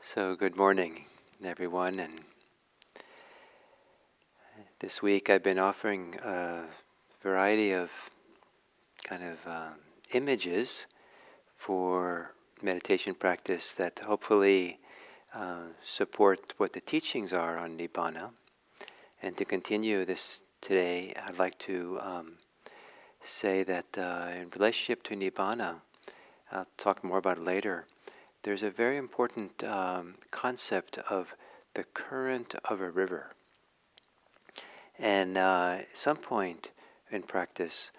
So good morning, everyone. And this week I've been offering a variety of images for meditation practice that hopefully support what the teachings are on Nibbana. And to continue this today, I'd like to say that in relationship to Nibbana, I'll talk more about it later, there's a very important concept of the current of a river. And at some point in practice,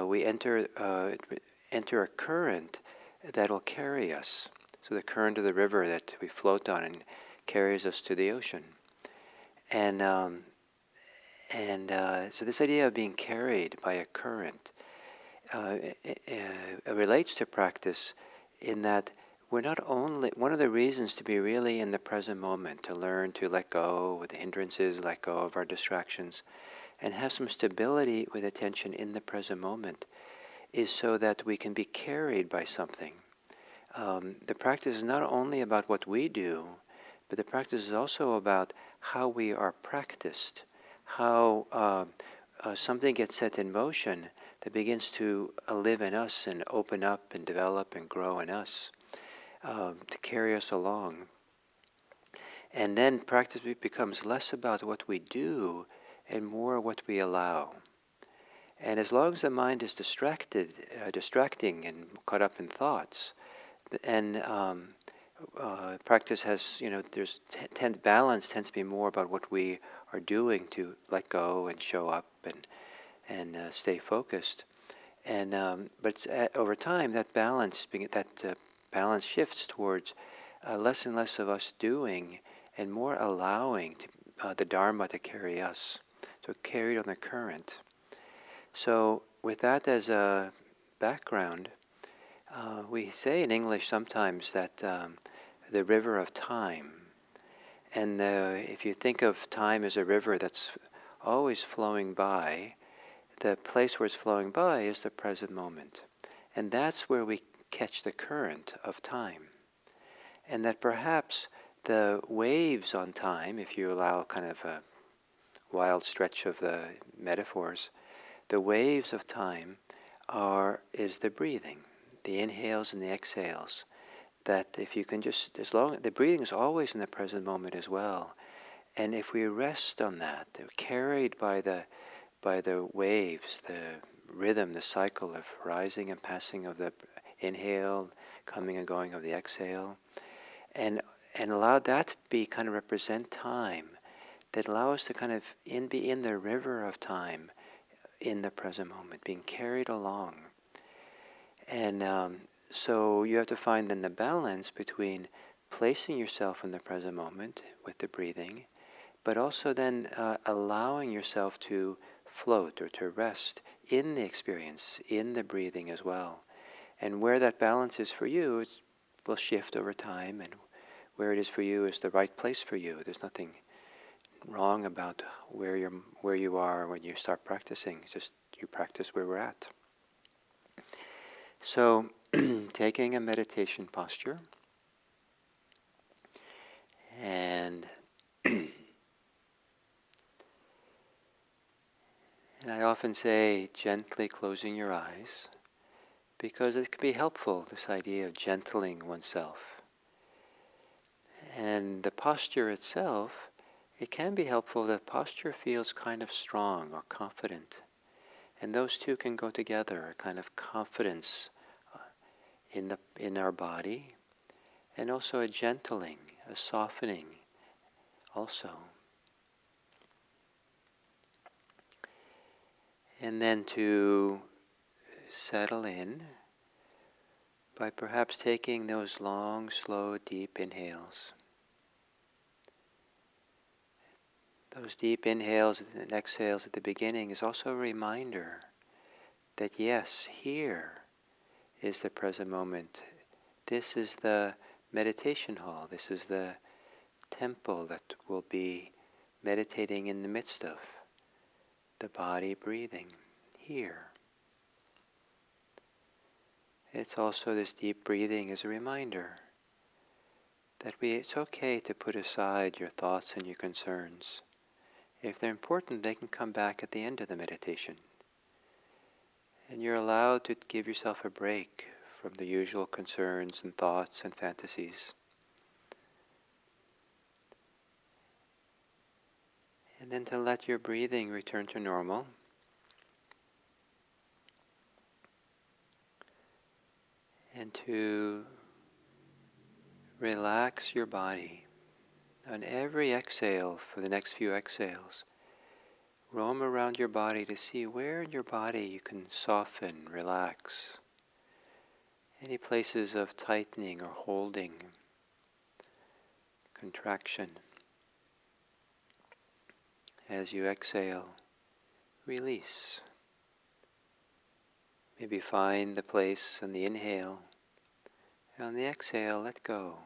we enter a current that will carry us. So the current of the river that we float on and carries us to the ocean. And so this idea of being carried by a current relates to practice in that we're not only, one of the reasons to be really in the present moment, to learn to let go of the hindrances, let go of our distractions, and have some stability with attention in the present moment, is so that we can be carried by something. The practice is not only about what we do, but the practice is also about how we are practiced, how something gets set in motion that begins to live in us and open up and develop and grow in us. To carry us along. And then practice becomes less about what we do and more what we allow. And as long as the mind is distracting and caught up in thoughts, and practice has, balance tends to be more about what we are doing to let go and show up and stay focused. And but over time, that balance shifts towards less and less of us doing and more allowing the Dharma to carry us, to carry on the current. So with that as a background, we say in English sometimes that the river of time. And if you think of time as a river that's always flowing by, the place where it's flowing by is the present moment. And that's where we catch the current of time. And that perhaps the waves on time, if you allow kind of a wild stretch of the metaphors, the waves of time is the breathing, the inhales and the exhales. That if you can just, the breathing is always in the present moment as well. And if we rest on that, carried by the waves, the rhythm, the cycle of rising and passing of the inhale, coming and going of the exhale, and allow that to be kind of represent time, that allow us to kind of be in the river of time in the present moment, being carried along. And so you have to find then the balance between placing yourself in the present moment with the breathing, but also then allowing yourself to float or to rest in the experience, in the breathing as well. And where that balance is for you, it will shift over time, and where it is for you is the right place for you. There's nothing wrong about where you are when you start practicing. It's just you practice where we're at. So, taking a meditation posture, and I often say gently closing your eyes, because it can be helpful, this idea of gentling oneself. And the posture itself, it can be helpful. The posture feels kind of strong or confident. And those two can go together, a kind of confidence in our body, and also a gentling, a softening also. And then to settle in by perhaps taking those long, slow, deep inhales. Those deep inhales and exhales at the beginning is also a reminder that yes, here is the present moment. This is the meditation hall. This is the temple that we'll be meditating in the midst of. The body breathing here. It's also this deep breathing is a reminder that it's okay to put aside your thoughts and your concerns. If they're important, they can come back at the end of the meditation. And you're allowed to give yourself a break from the usual concerns and thoughts and fantasies. And then to let your breathing return to normal. And to relax your body. On every exhale, for the next few exhales, roam around your body to see where in your body you can soften, relax. Any places of tightening or holding, contraction. As you exhale, release. Maybe find the place on the inhale, and on the exhale, let go.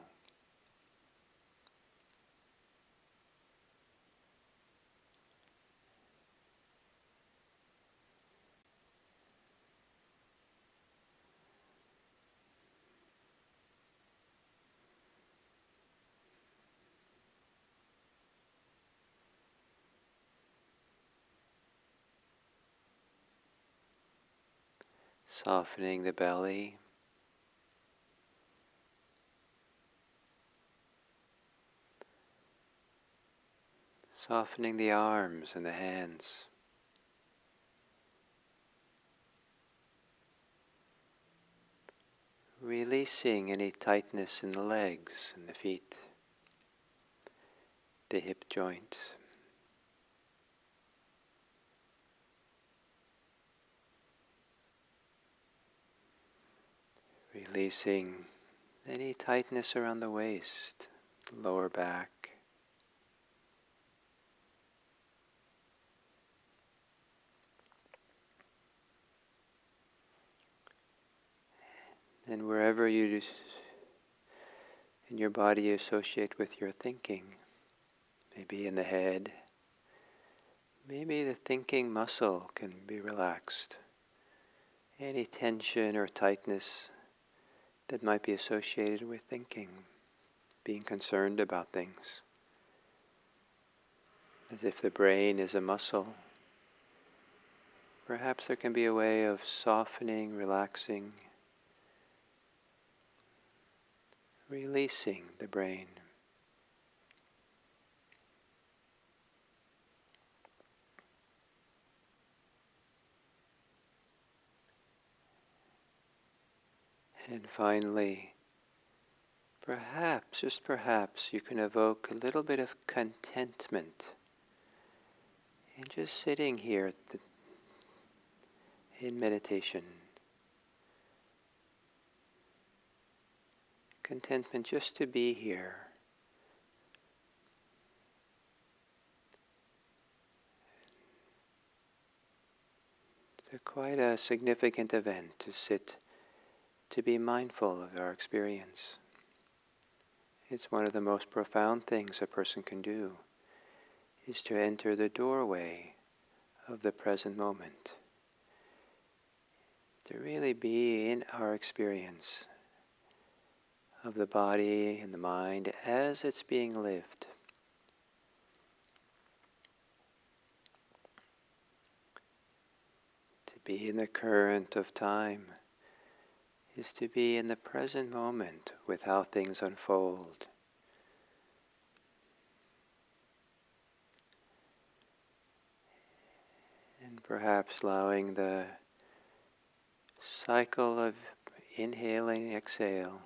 Softening the belly. Softening the arms and the hands. Releasing any tightness in the legs and the feet, the hip joints. Releasing any tightness around the waist, the lower back. And wherever you in your body associate with your thinking, maybe in the head, maybe the thinking muscle can be relaxed. Any tension or tightness that might be associated with thinking, being concerned about things. As if the brain is a muscle. Perhaps there can be a way of softening, relaxing, releasing the brain. And finally, perhaps, just perhaps, you can evoke a little bit of contentment in just sitting here in meditation. Contentment just to be here. It's quite a significant event to sit, to be mindful of our experience. It's one of the most profound things a person can do, is to enter the doorway of the present moment. To really be in our experience of the body and the mind as it's being lived. To be in the current of time is to be in the present moment with how things unfold. And perhaps allowing the cycle of inhaling and exhale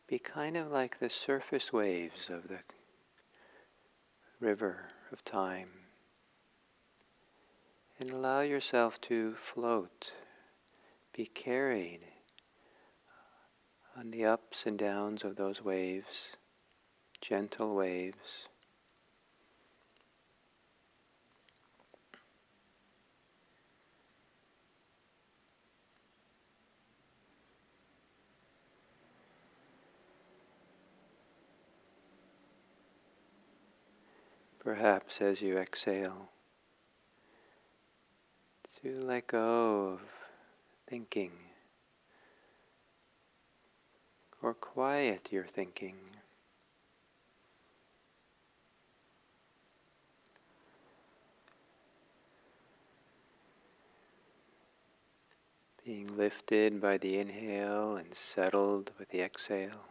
be kind of like the surface waves of the river of time. And allow yourself to float, be carried on the ups and downs of those waves, gentle waves. Perhaps as you exhale, to let go of thinking, or quiet your thinking. being lifted by the inhale and settled with the exhale,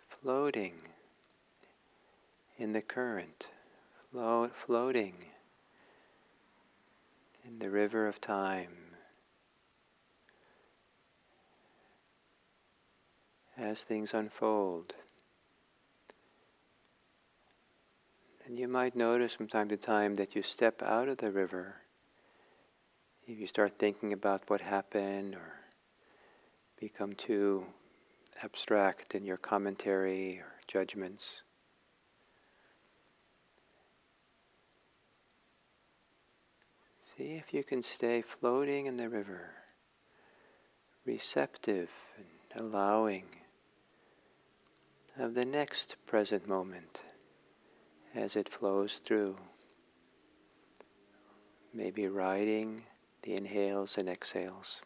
floating in the current, floating in the river of time as things unfold. And you might notice from time to time that you step out of the river. If you start thinking about what happened or become too abstract in your commentary or judgments, see if you can stay floating in the river, receptive and allowing of the next present moment as it flows through, maybe riding the inhales and exhales.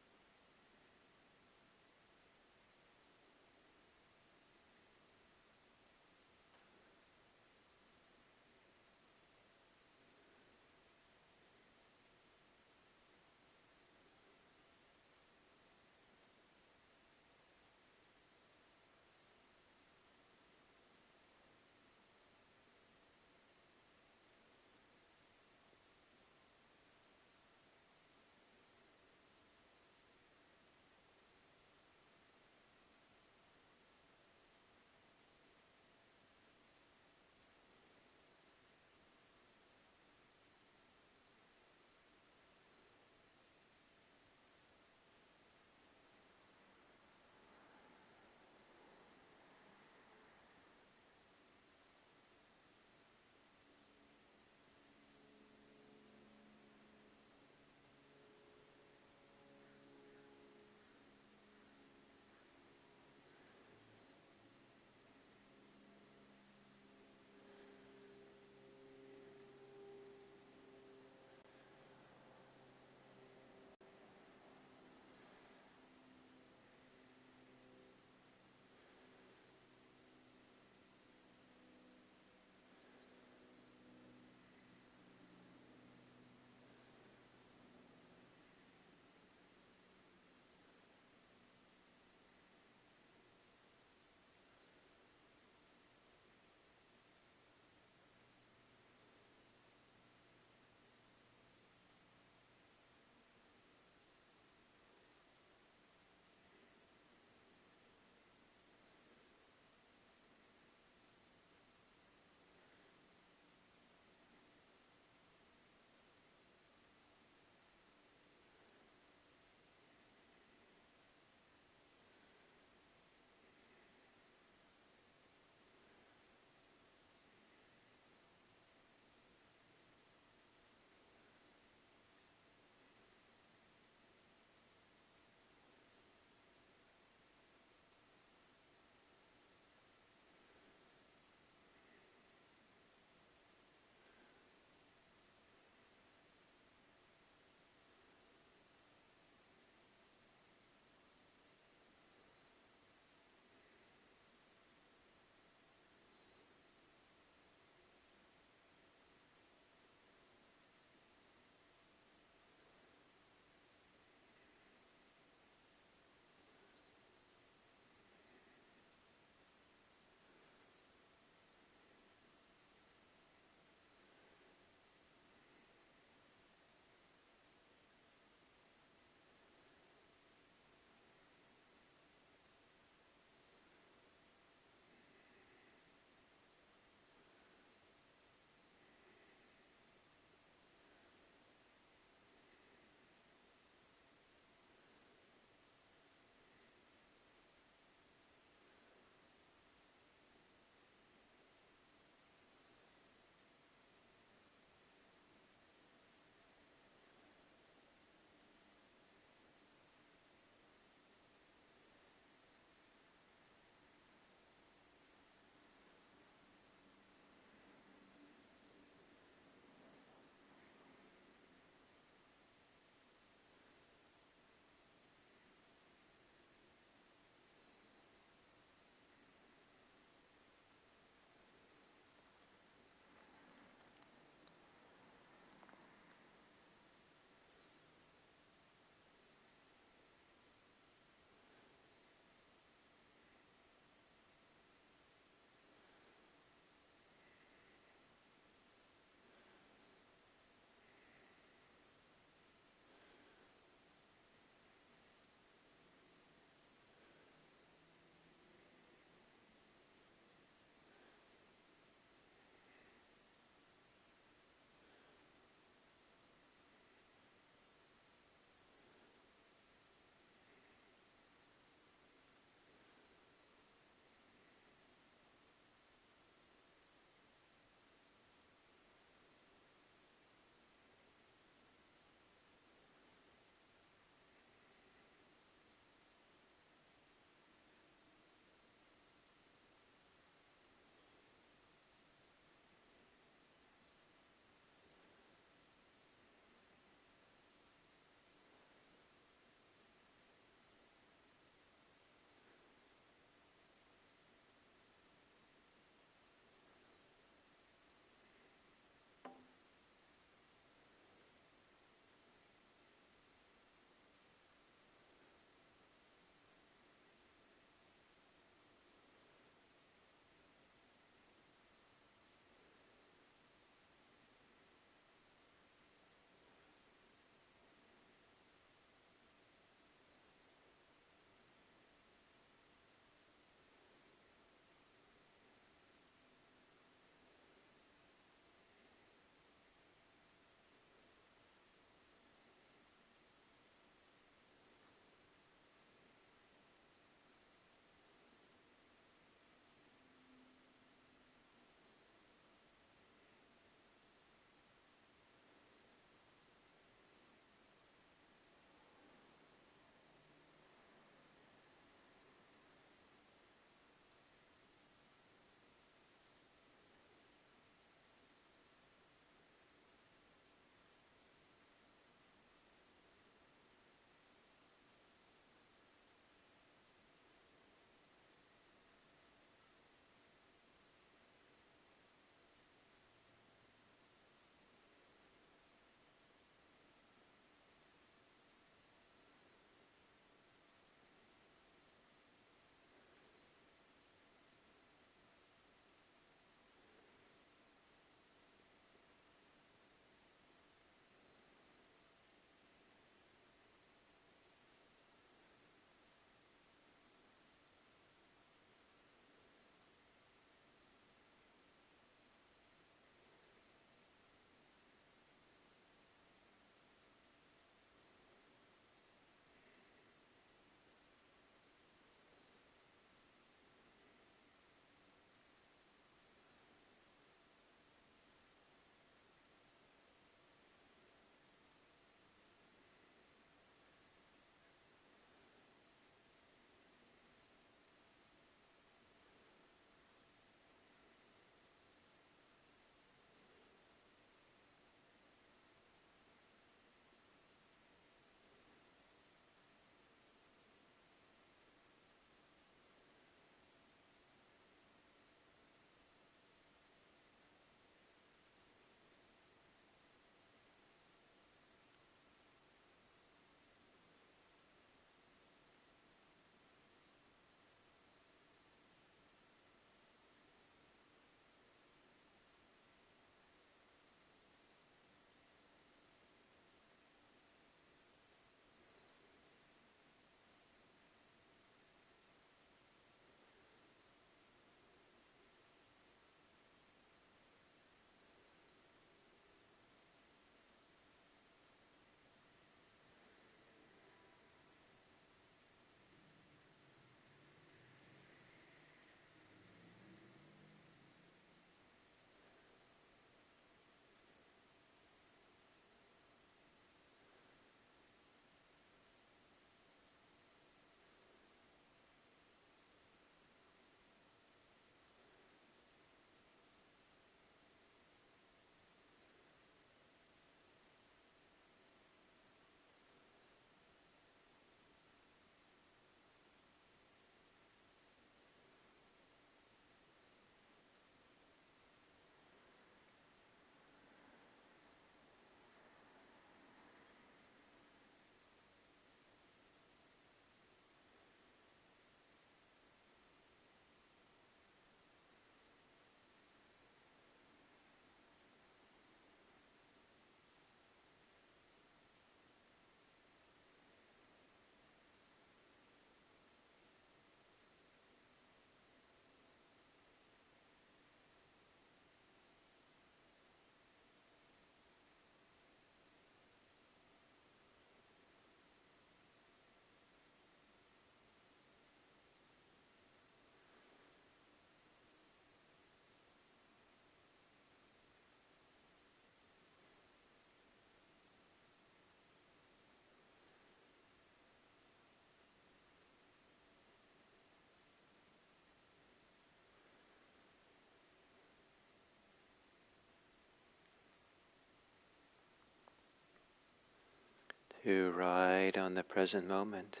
To ride on the present moment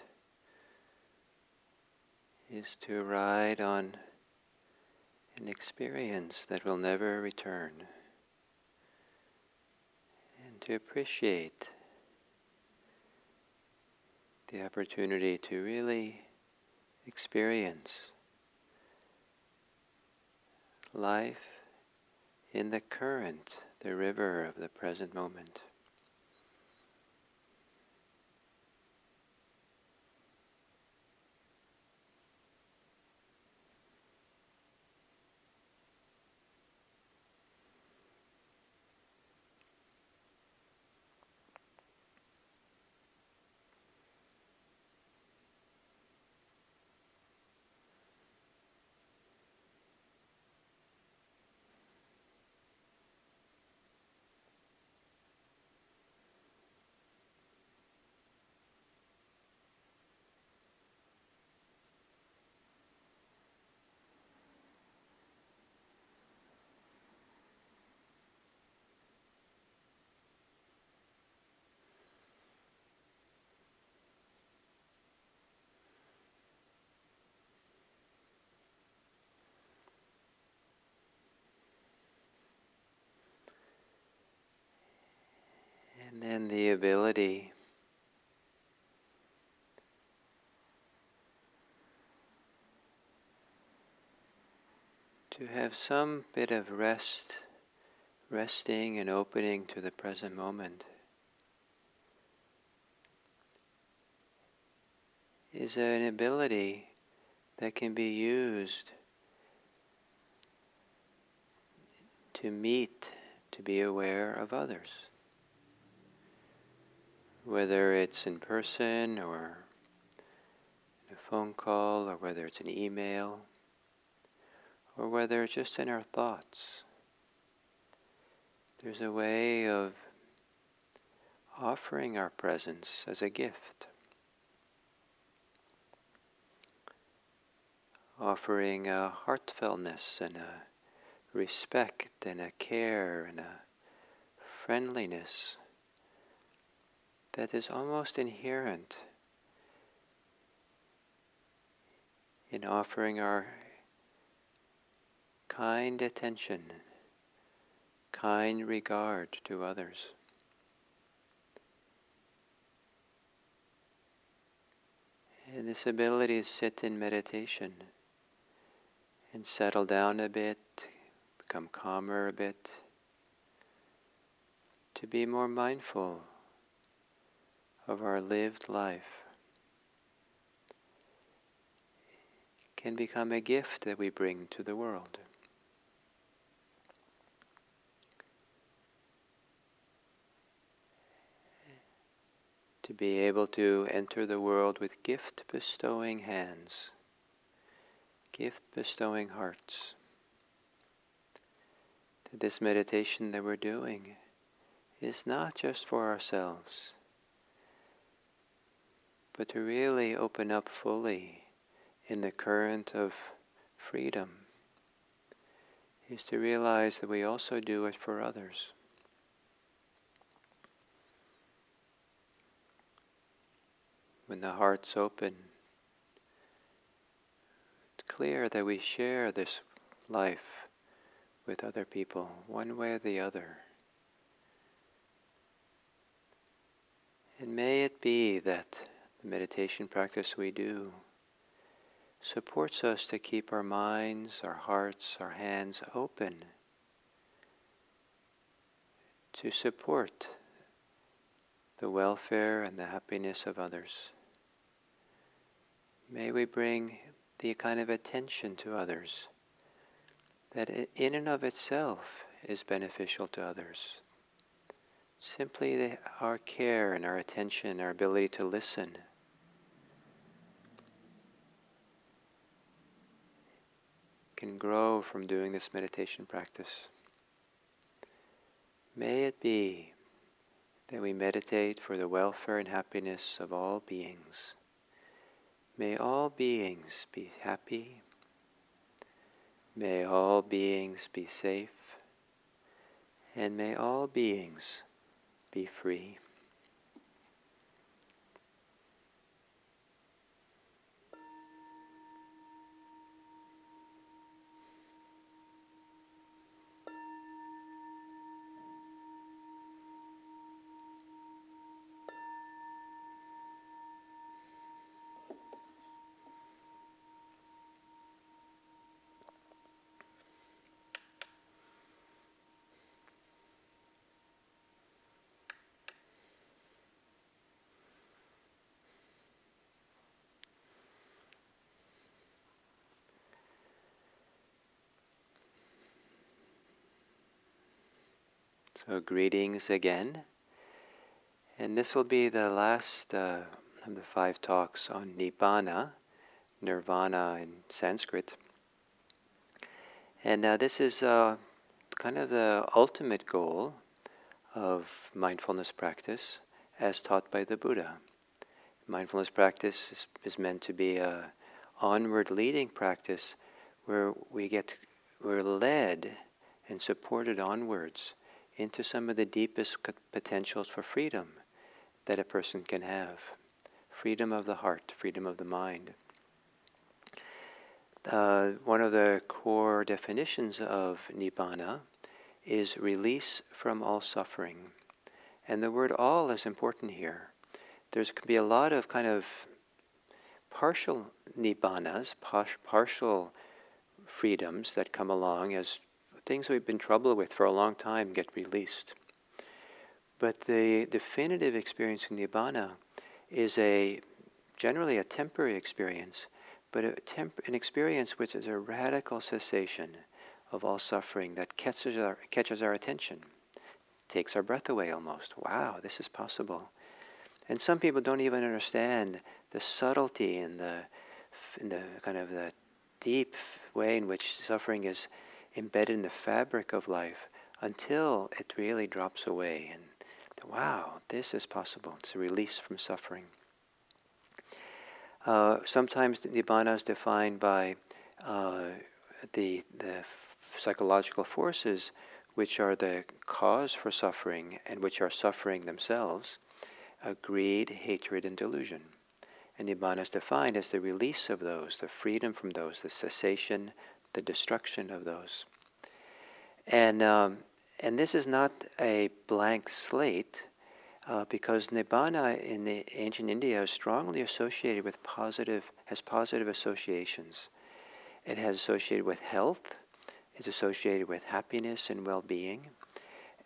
is to ride on an experience that will never return, and to appreciate the opportunity to really experience life in the current, the river of the present moment. And then the ability to have some bit of resting and opening to the present moment is an ability that can be used to meet, to be aware of others. Whether it's in person or a phone call, or whether it's an email, or whether it's just in our thoughts. There's a way of offering our presence as a gift. Offering a heartfeltness and a respect and a care and a friendliness that is almost inherent in offering our kind attention, kind regard to others. And this ability to sit in meditation and settle down a bit, become calmer a bit, to be more mindful of our lived life, can become a gift that we bring to the world. To be able to enter the world with gift-bestowing hands, gift-bestowing hearts. That this meditation that we're doing is not just for ourselves, but to really open up fully in the current of freedom, is to realize that we also do it for others. When the heart's open, it's clear that we share this life with other people, one way or the other. And may it be that the meditation practice we do supports us to keep our minds, our hearts, our hands open to support the welfare and the happiness of others. May we bring the kind of attention to others that in and of itself is beneficial to others. Simply our care and our attention, our ability to listen, can grow from doing this meditation practice. May it be that we meditate for the welfare and happiness of all beings. May all beings be happy. May all beings be safe. And may all beings be free. So greetings again. And this will be the last of the 5 talks on Nibbana, Nirvana in Sanskrit. And this is kind of the ultimate goal of mindfulness practice as taught by the Buddha. Mindfulness practice is meant to be a onward leading practice where we're led and supported onwards into some of the deepest potentials for freedom that a person can have. Freedom of the heart, freedom of the mind. One of the core definitions of Nibbana is release from all suffering. And the word all is important here. There can be a lot of kind of partial Nibbanas, partial freedoms that come along as things we've been troubled with for a long time get released. But the definitive experience in Nibbana is generally a temporary experience, but an experience which is a radical cessation of all suffering that catches our attention, takes our breath away almost. Wow, this is possible. And some people don't even understand the subtlety and the kind of the deep way in which suffering is embedded in the fabric of life until it really drops away. And wow, this is possible. It's a release from suffering. Sometimes Nibbana is defined by the psychological forces which are the cause for suffering and which are suffering themselves, greed, hatred, and delusion. And Nibbana is defined as the release of those, the freedom from those, the cessation, the destruction of those. And this is not a blank slate, because Nibbana in the ancient India is strongly associated with has positive associations. It has associated with health, it's associated with happiness and well-being,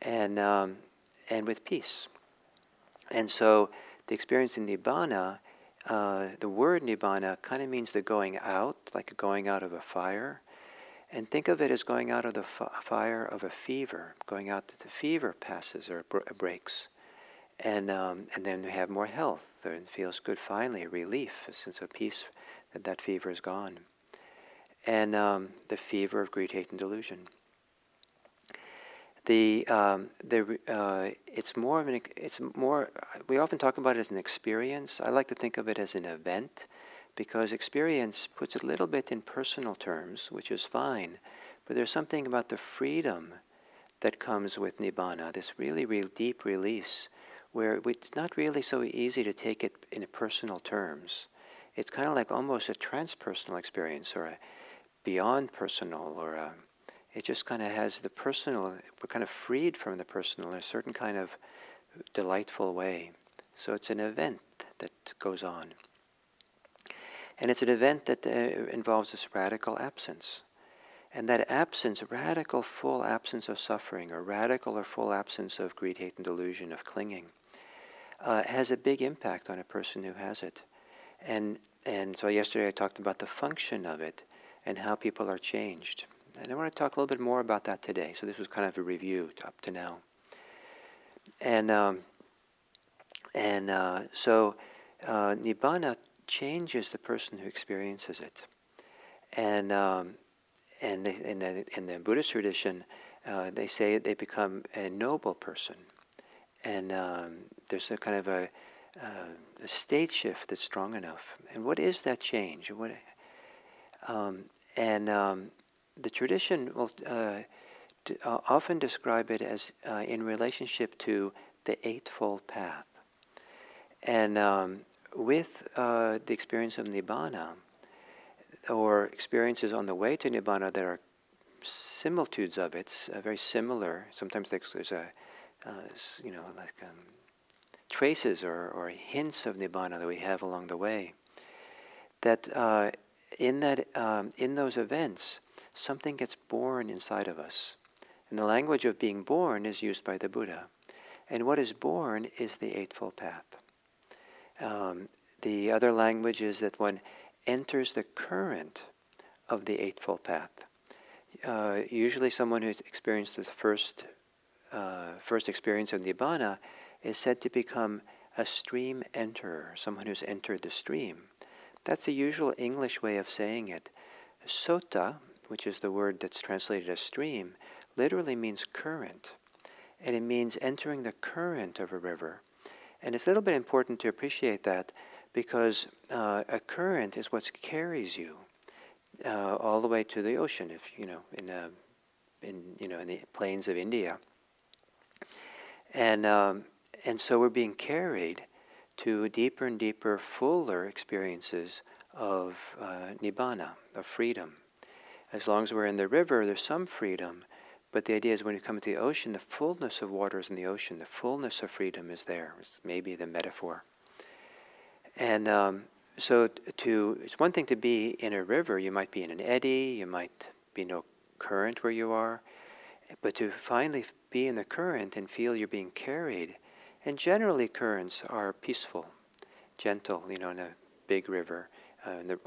and with peace. And so the experience in Nibbana, the word Nibbana kind of means the going out, like going out of a fire. And think of it as going out of the fire of a fever, going out that the fever passes or breaks. And then we have more health, and it feels good finally, a relief, a sense of peace that fever is gone. And the fever of greed, hate, and delusion. We often talk about it as an experience. I like to think of it as an event, because experience puts it a little bit in personal terms, which is fine, but there's something about the freedom that comes with Nibbana, this really, really deep release, where it's not really so easy to take it in personal terms. It's kind of like almost a transpersonal experience, or a beyond personal, or it just kind of has the personal, we're kind of freed from the personal in a certain kind of delightful way. So it's an event that goes on. And it's an event that involves this radical absence. And that absence, radical full absence of suffering, or radical or full absence of greed, hate, and delusion, of clinging, has a big impact on a person who has it. And so yesterday I talked about the function of it and how people are changed. And I want to talk a little bit more about that today. So this was kind of a review up to now. So Nibbana changes the person who experiences it. And in the Buddhist tradition, they say they become a noble person. And there's a kind of a state shift that's strong enough. And what is that change? The tradition will often describe it as in relationship to the Eightfold Path. And with the experience of Nibbana, or experiences on the way to Nibbana that are similitudes of it, very similar. Sometimes there's traces or hints of Nibbana that we have along the way. That in those events, something gets born inside of us. And the language of being born is used by the Buddha. And what is born is the Eightfold Path. The other language is that one enters the current of the Eightfold Path. Usually someone who's experienced the first first experience of Nibbana is said to become a stream enterer, someone who's entered the stream. That's the usual English way of saying it. Sota, which is the word that's translated as stream, literally means current. And it means entering the current of a river. And it's a little bit important to appreciate that, because a current is what carries you all the way to the ocean. If in the plains of India, and so we're being carried to deeper and deeper, fuller experiences of Nibbana, of freedom. As long as we're in the river, there's some freedom, but the idea is when you come to the ocean, the fullness of waters in the ocean, the fullness of freedom is there. It's maybe the metaphor. And so it's one thing to be in a river. You might be in an eddy, you might be no current where you are, but to finally be in the current and feel you're being carried. And generally currents are peaceful, gentle, in a big river.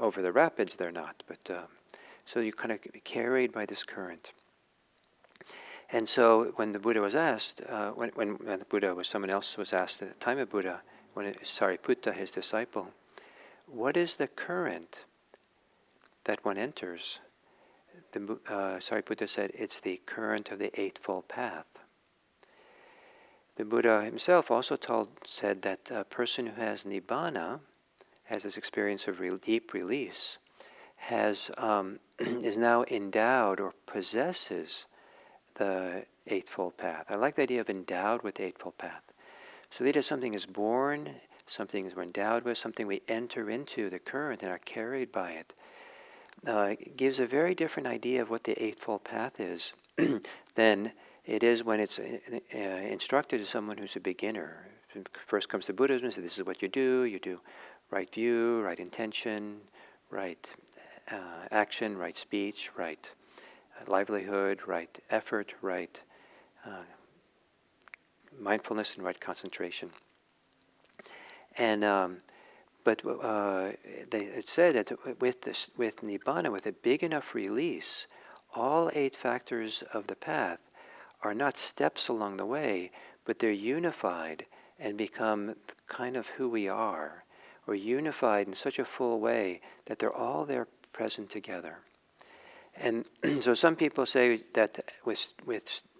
Over the rapids they're not, but so you're kind of carried by this current. And so when the Buddha was asked, when the Buddha was someone else was asked at the time of Buddha, Sariputta, his disciple, what is the current that one enters? Sariputta said, it's the current of the Eightfold Path. The Buddha himself also said that a person who has Nibbana, has this experience of deep release, is now endowed or possesses the Eightfold Path. I like the idea of endowed with the Eightfold Path. So the idea something is born, something we're endowed with, something we enter into the current and are carried by it. It gives a very different idea of what the Eightfold Path is than it is when it's instructed to someone who's a beginner. First comes to Buddhism and says, this is what you do right view, right intention, right action, right speech, right livelihood, right effort, right mindfulness, and right concentration. And but it said that with Nibbana, with a big enough release, all 8 factors of the path are not steps along the way, but they're unified and become kind of who we are, or unified in such a full way that they're all there present together. And so some people say that with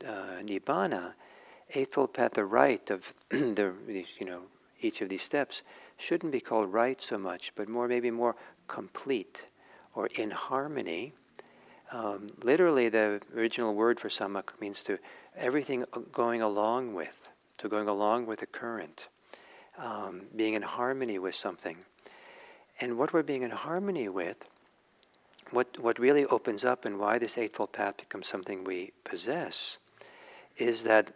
Nibbana, Eightfold Path, the right of each of these steps shouldn't be called right so much, but maybe more complete or in harmony. Literally, the original word for samak means to everything going along with, the current, being in harmony with something. And what we're being in harmony with, what really opens up and why this Eightfold Path becomes something we possess, is that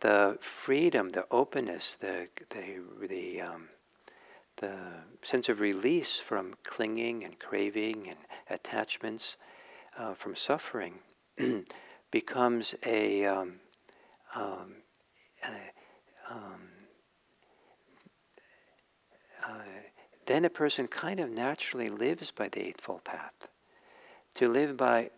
the freedom, the openness, the sense of release from clinging and craving and attachments, from suffering, becomes then a person kind of naturally lives by the Eightfold Path. To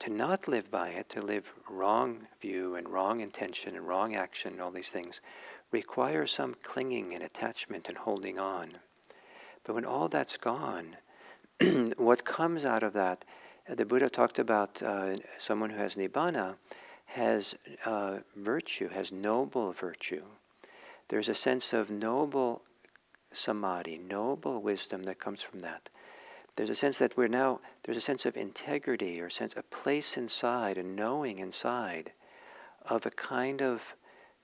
not live by it, to live wrong view and wrong intention and wrong action and all these things, requires some clinging and attachment and holding on. But when all that's gone, what comes out of that, the Buddha talked about someone who has Nibbana has virtue, has noble virtue. There's a sense of noble samadhi, noble wisdom that comes from that. There's a sense that there's a sense of integrity, or a place inside, a knowing inside, of a kind of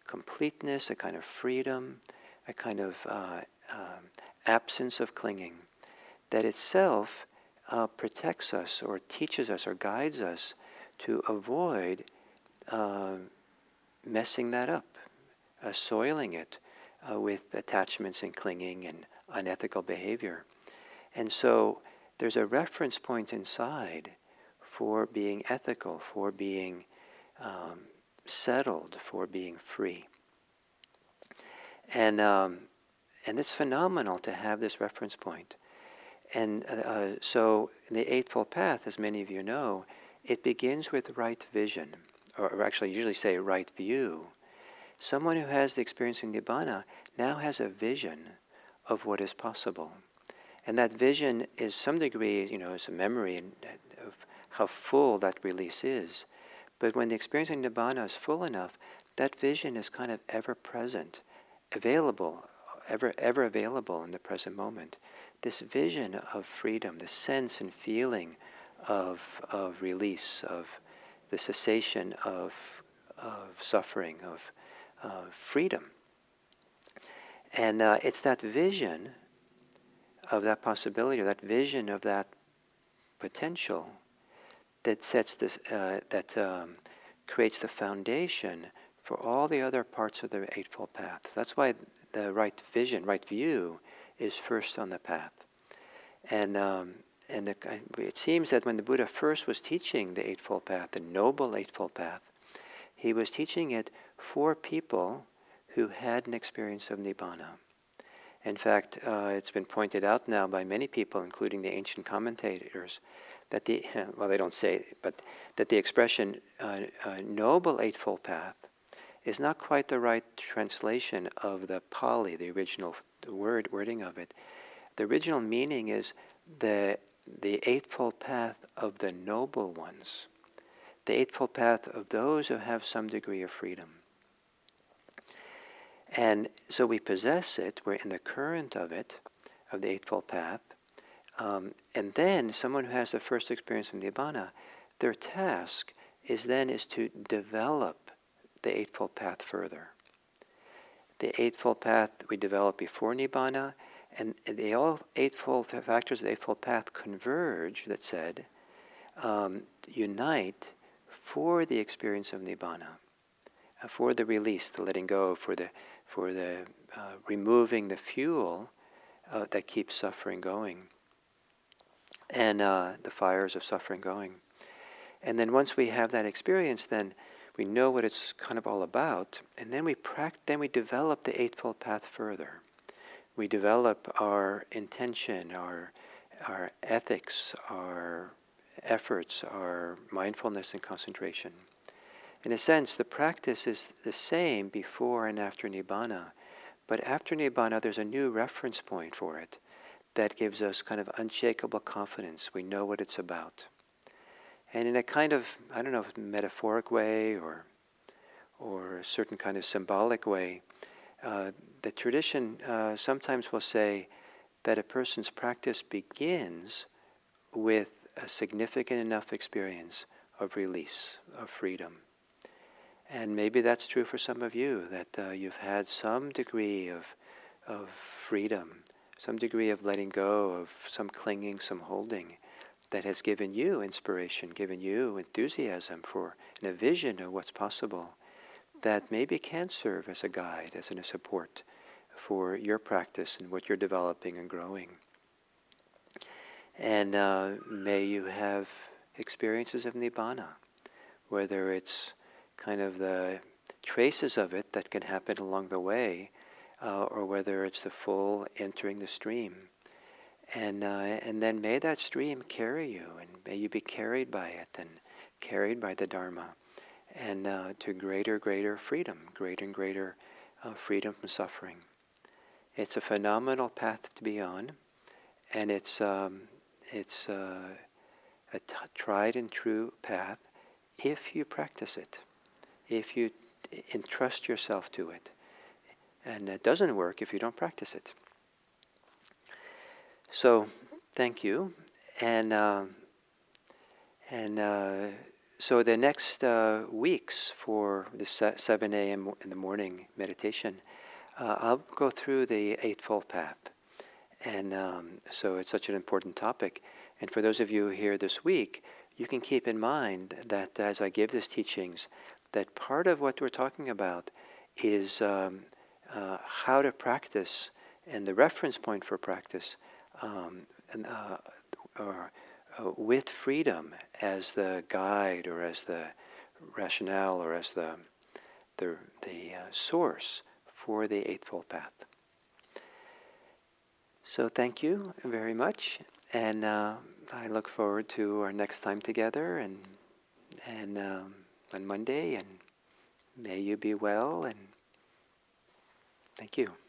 completeness, a kind of freedom, a kind of absence of clinging, that itself protects us or teaches us or guides us to avoid messing that up, soiling it with attachments and clinging and unethical behavior. And so there's a reference point inside for being ethical, for being settled, for being free. And it's phenomenal to have this reference point. And so in the Eightfold Path, as many of you know, it begins with right vision, or actually usually say right view. someone who has the experience of Nibbana now has a vision of what is possible. And that vision is some degree, is a memory of how full that release is. But when the experience of Nibbana is full enough, that vision is kind of ever present, available, ever available in the present moment. This vision of freedom, the sense and feeling of release, of the cessation of suffering, of freedom. And it's that vision of that possibility, or that vision of that potential, that sets this, creates the foundation for all the other parts of the Eightfold Path. That's why the right vision, right view, is first on the path. And it seems that when the Buddha first was teaching the Eightfold Path, the Noble Eightfold Path, he was teaching it for people who had an experience of Nibbana. In fact, it's been pointed out now by many people, including the ancient commentators, that they don't say it, but that the expression Noble Eightfold Path is not quite the right translation of the Pali, the original wording of it. The original meaning is the Eightfold Path of the noble ones, the Eightfold Path of those who have some degree of freedom. And so we possess it, we're in the current of it, of the Eightfold Path, and then someone who has the first experience of Nibbana, their task is to develop the Eightfold Path further. The Eightfold Path we develop before Nibbana, and all Eightfold factors of the Eightfold Path converge, that said, unite for the experience of Nibbana, for the release, the letting go, for the removing the fuel that keeps suffering going, and the fires of suffering going. And then once we have that experience, then we know what it's kind of all about, and then we develop the Eightfold Path further. We develop our intention, our ethics, our efforts, our mindfulness and concentration. In a sense, the practice is the same before and after Nibbana, but after Nibbana there's a new reference point for it that gives us kind of unshakable confidence. We know what it's about. And in a kind of, metaphoric way or a certain kind of symbolic way, the tradition sometimes will say that a person's practice begins with a significant enough experience of release, of freedom. And maybe that's true for some of you, that you've had some degree of freedom, some degree of letting go, of some clinging, some holding, that has given you inspiration, given you enthusiasm for and a vision of what's possible, that maybe can serve as a guide, as a support for your practice and what you're developing and growing. And may you have experiences of Nibbana, whether it's kind of the traces of it that can happen along the way, or whether it's the full entering the stream. And then may that stream carry you, and may you be carried by it, and carried by the Dharma, and to greater freedom, greater and greater freedom from suffering. It's a phenomenal path to be on, and it's a tried and true path if you practice it, if you entrust yourself to it. And it doesn't work if you don't practice it. So, thank you. And so the next weeks for the 7 a.m. in the morning meditation, I'll go through the Eightfold Path. And so it's such an important topic. And for those of you here this week, you can keep in mind that as I give these teachings, that part of what we're talking about is how to practice, and the reference point for practice, with freedom as the guide, or as the rationale, or as the source for the Eightfold Path. So thank you very much, and I look forward to our next time together, and on Monday, and may you be well, and Thank you.